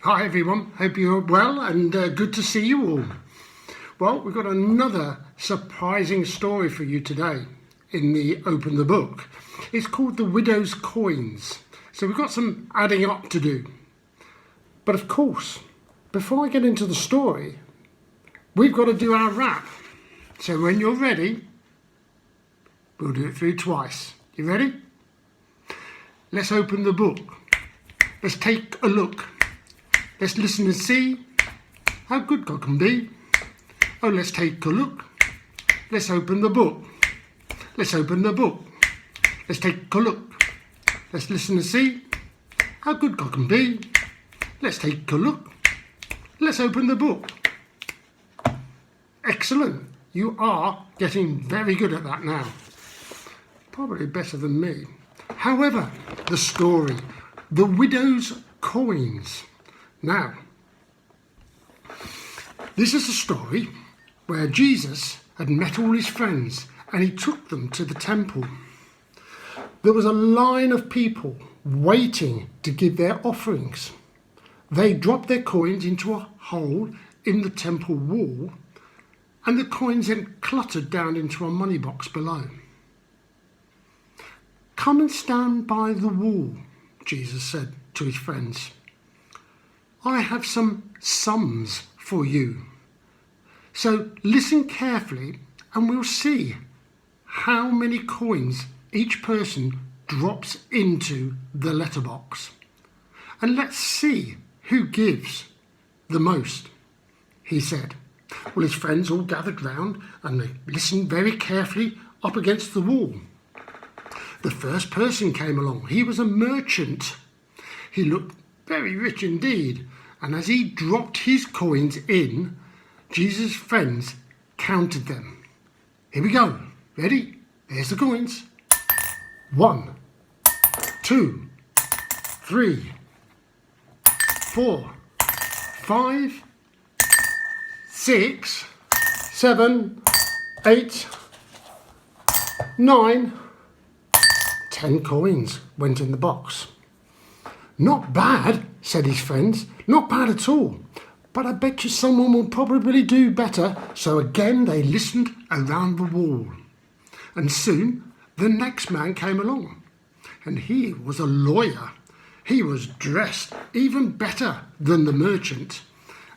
Hi everyone, hope you're well and good to see you all. Well, we've got another surprising story for you today in the Open the Book. It's called The Widow's Coins. So we've got some adding up to do. But of course, before I get into the story, we've got to do our wrap. So when you're ready, we'll do it through twice. You ready? Let's open the book. Let's take a look. Let's listen and see how good God can be. Oh, let's take a look. Let's open the book. Let's open the book. Let's take a look. Let's listen and see how good God can be. Let's take a look. Let's open the book. Excellent. You are getting very good at that now. Probably better than me. However, the story, The Widow's Coins. Now, this is a story where Jesus had met all his friends and he took them to the temple. There was a line of people waiting to give their offerings. They dropped their coins into a hole in the temple wall, and the coins then cluttered down into a money box below. "Come and stand by the wall," Jesus said to his friends. "I have some sums for you. So listen carefully and we'll see how many coins each person drops into the letterbox. And let's see who gives the most," he said. Well, his friends all gathered round and they listened very carefully up against the wall. The first person came along. He was a merchant. He looked very rich indeed, and as he dropped his coins in, Jesus' friends counted them. Here we go. Ready? There's the coins. 1, 2, 3, 4, 5, 6, 7, 8, 9, 10 coins went in the box. "Not bad," said his friends. "Not bad at all. But I bet you someone will probably do better." So again they listened around the wall. And soon the next man came along. And he was a lawyer. He was dressed even better than the merchant.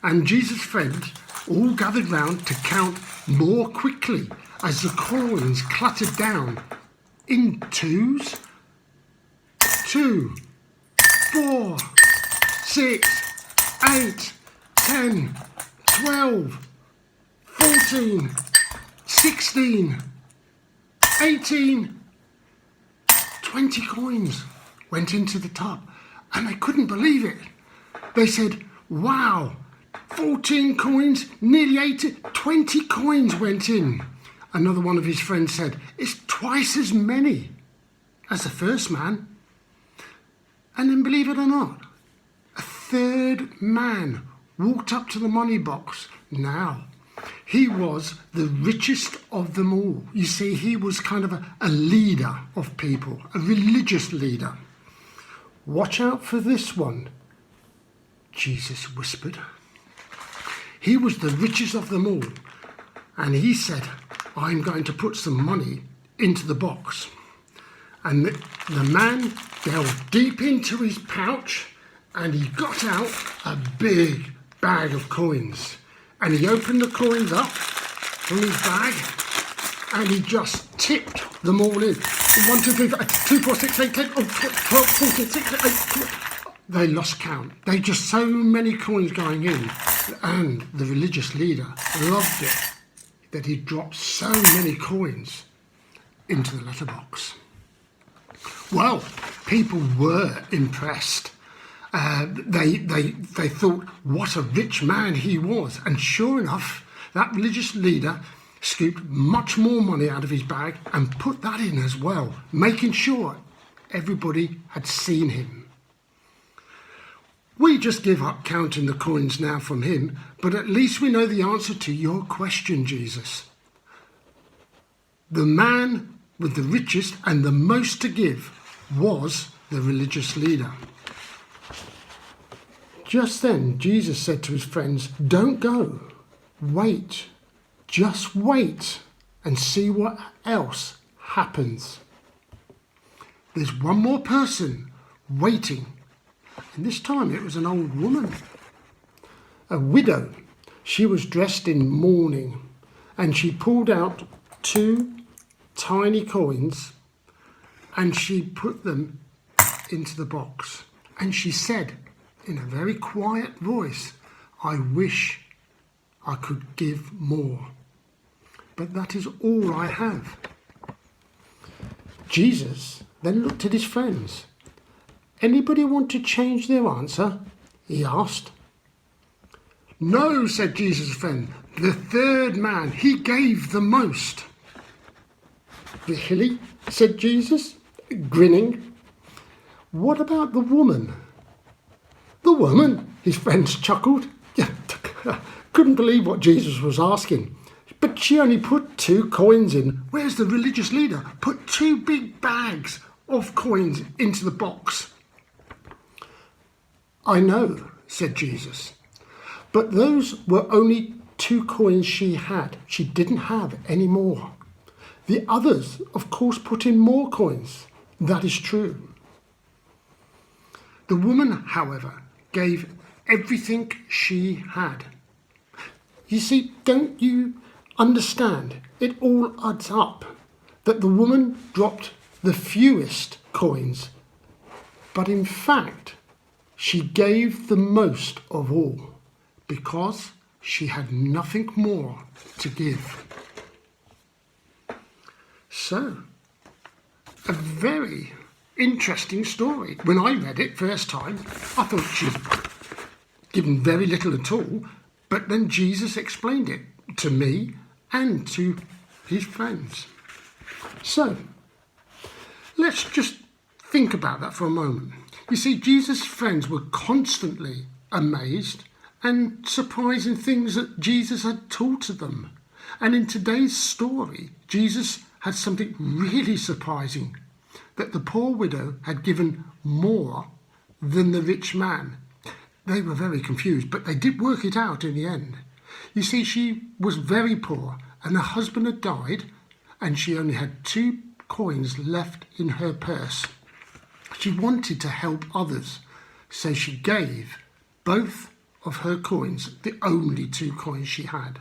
And Jesus' friends all gathered round to count more quickly as the coins clattered down in twos. 2, 4, 6, 8, 10, 12, 14, 16, 18, 20 coins went into the tub, and they couldn't believe it. They said, "Wow, 14 coins, nearly 80, 20 coins went in." Another one of his friends said, "It's twice as many as the first man." And then, believe it or not, a third man walked up to the money box. Now, he was the richest of them all. You see, he was kind of a leader of people, a religious leader. "Watch out for this one," Jesus whispered. He was the richest of them all. And he said, "I'm going to put some money into the box." And the man delved deep into his pouch and he got out a big bag of coins. And he opened the coins up from his bag and he just tipped them all in. 1, 2, 3, 4, 2, 4, 6, 8, 10, 12, 14, 16, 18. They lost count. They just so many coins going in. And the religious leader loved it that he dropped so many coins into the letterbox. Well, people were impressed. They thought what a rich man he was. And sure enough, that religious leader scooped much more money out of his bag and put that in as well, making sure everybody had seen him. We just give up counting the coins now from him, but at least we know the answer to your question, Jesus. The man with the richest and the most to give was the religious leader. Just then, Jesus said to his friends, "Don't go. Wait. Just wait and see what else happens." There's one more person waiting, and this time it was an old woman, a widow. She was dressed in mourning, and she pulled out 2 tiny coins and she put them into the box. And she said in a very quiet voice, "I wish I could give more, but that is all I have." Jesus then looked at his friends. "Anybody want to change their answer?" he asked. "No," said Jesus' friend. "The third man, he gave the most." "Really?" said Jesus, grinning. "What about the woman?" "The woman?" his friends chuckled. Couldn't believe what Jesus was asking. "But she only put 2 coins in, whereas the religious leader put 2 big bags of coins into the box." "I know," said Jesus, "but those were only 2 coins she had. She didn't have any more. The others, of course, put in more coins. That is true. The woman, however, gave everything she had." You see, don't you understand? It all adds up that the woman dropped the fewest coins, but in fact, she gave the most of all because she had nothing more to give. So, a very interesting story. When I read it first time, I thought she'd given very little at all, but then Jesus explained it to me and to his friends. So, let's just think about that for a moment. You see, Jesus' friends were constantly amazed and surprised in things that Jesus had taught to them. And in today's story, Jesus had something really surprising, that the poor widow had given more than the rich man. They were very confused, but they did work it out in the end. You see, she was very poor, and her husband had died, and she only had 2 coins left in her purse. She wanted to help others, so she gave both of her coins, the only 2 coins she had.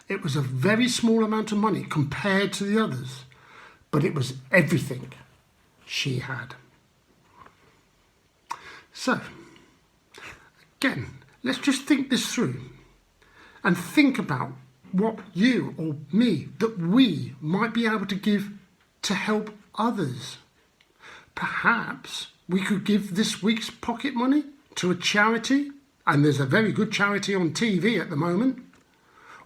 It was a very small amount of money compared to the others, but it was everything she had. So, again, let's just think this through and think about what you or me, that we might be able to give to help others. Perhaps we could give this week's pocket money to a charity, and there's a very good charity on TV at the moment.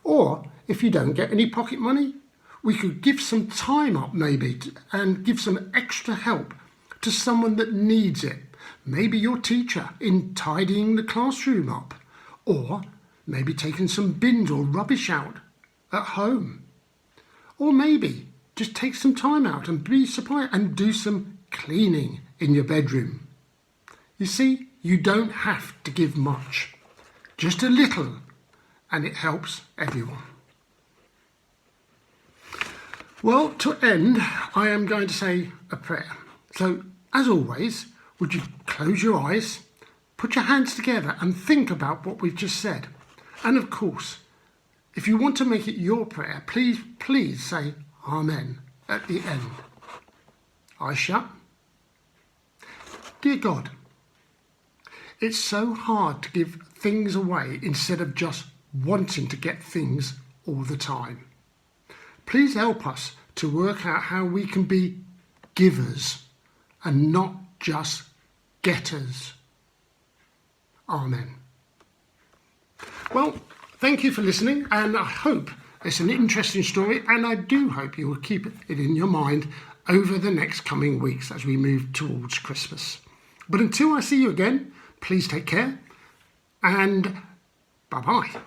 Or if you don't get any pocket money, we could give some time up maybe and give some extra help to someone that needs it. Maybe your teacher in tidying the classroom up, or maybe taking some bins or rubbish out at home. Or maybe just take some time out and be surprised and do some cleaning in your bedroom. You see, you don't have to give much, just a little, and it helps everyone. Well, to end, I am going to say a prayer. So, as always, would you close your eyes, put your hands together and think about what we've just said. And of course, if you want to make it your prayer, please say Amen at the end. Eyes shut. Dear God, it's so hard to give things away instead of just wanting to get things all the time. Please help us to work out how we can be givers and not just getters. Amen. Well, thank you for listening, and I hope it's an interesting story, and I do hope you will keep it in your mind over the next coming weeks as we move towards Christmas. But until I see you again, please take care, and bye-bye.